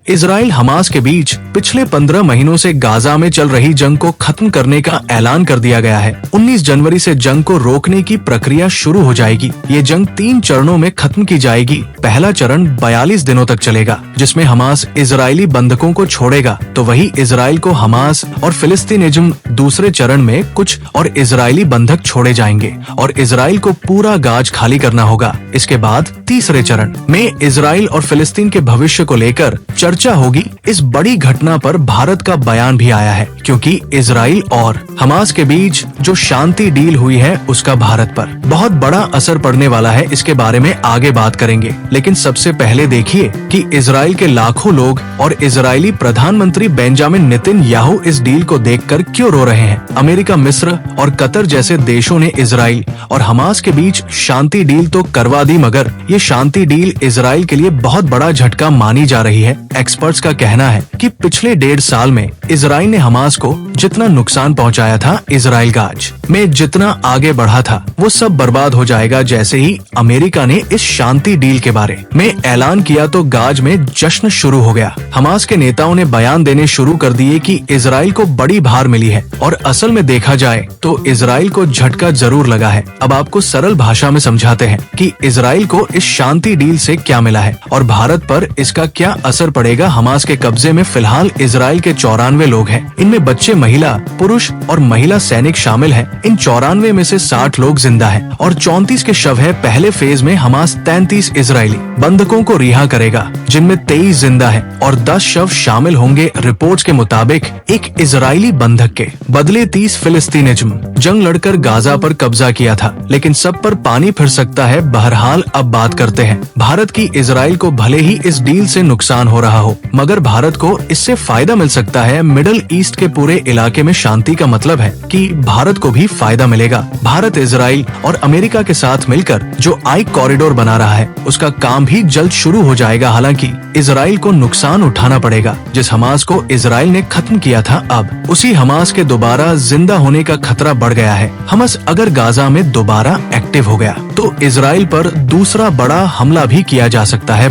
Israel Hamas के बीच पिछले 15 महीनों से गाजा में चल रही जंग को खत्म करने का ऐलान कर दिया गया है। 19 जनवरी से जंग को रोकने की प्रक्रिया शुरू हो जाएगी। ये जंग 3 चरणों में खत्म की जाएगी। पहला चरण 42 दिनों तक चलेगा, जिसमें हमास इजरायली बंधकों को छोड़ेगा, तो वही इजराइल को हमास और फिलिस्तीनिज्म दूसरे चरण में कुछ और इजरायली बंधक छोड़े जाएंगे और इजराइल को पूरा गाज खाली करना होगा। इसके बाद तीसरे चरण में इजराइल और फिलिस्तीन के भविष्य को लेकर चर्चा होगी। इस बड़ी घटना पर भारत का बयान भी आया है, क्योंकि इजराइल और हमास के बीच जो शांति डील हुई है उसका भारत पर बहुत बड़ा असर पड़ने वाला है। इसके बारे में आगे बात करेंगे, लेकिन सबसे पहले देखिए कि इजराइल के लाखों लोग और इजरायली प्रधानमंत्री बेंजामिन नेतन्याहू इस डील को देखकर क्यों रो रहे हैं। अमेरिका, मिस्र और कतर जैसे देशों ने इजराइल और हमास के बीच शांति डील तो करवा दी, मगर ये शांति डील इजराइल के लिए बहुत बड़ा झटका मानी जा रही है। एक्सपर्ट्स का कहना है कि पिछले 1.5 साल में इजराइल ने हमास को जितना नुकसान पहुंचाया था, इजराइल गाज में जितना आगे बढ़ा था, वो सब बर्बाद हो जाएगा। जैसे ही अमेरिका ने इस शांति डील के बारे में ऐलान किया तो गाज में जश्न शुरू हो गया। हमास के नेताओं ने बयान देने शुरू कर दिए कि इजराइल को बड़ी भार मिली है और असल में देखा जाए तो इजराइल को झटका जरूर लगा है। अब आपको सरल भाषा में समझाते हैं कि इजराइल को इस शांति डील से क्या मिला है और भारत पर इसका क्या असर पड़ेगा। हमास के कब्जे में फिलहाल इजराइल के 94 लोग हैं। इनमें बच्चे, महिला, पुरुष और महिला सैनिक शामिल हैं। इन 94 में से 60 लोग जिंदा हैं और 34 के शव है। पहले फेज में हमास 33 इजरायली बंधकों को रिहा करेगा, जिनमें 23 जिंदा हैं और 10 शव शामिल होंगे। रिपोर्ट्स के मुताबिक एक इजरायली बंधक के बदले 30 फिलिस्तीनिज्म जंग लड़कर गाजा पर कब्जा किया था, लेकिन सब पर पानी फिर सकता है। बहरहाल अब बात करते हैं भारत की। इजराइल को भले ही इस डील से नुकसान हो रहा हो, मगर भारत को इससे फायदा मिल सकता है। मिडिल ईस्ट के पूरे इलाके में शांति का मतलब है कि भारत को भी फायदा मिलेगा। भारत इजराइल और अमेरिका के साथ मिलकर जो आई कॉरिडोर बना रहा है, उसका काम भी जल्द शुरू हो जाएगा। हालांकि इजराइल को नुकसान उठाना पड़ेगा। जिस हमास को इजराइल ने खत्म किया था, अब उसी हमास के दोबारा जिंदा होने का खतरा बढ़ गया है। हमास अगर गाजा में दोबारा एक्टिव हो गया तो इजराइल पर दूसरा बड़ा हमला भी किया जा सकता है।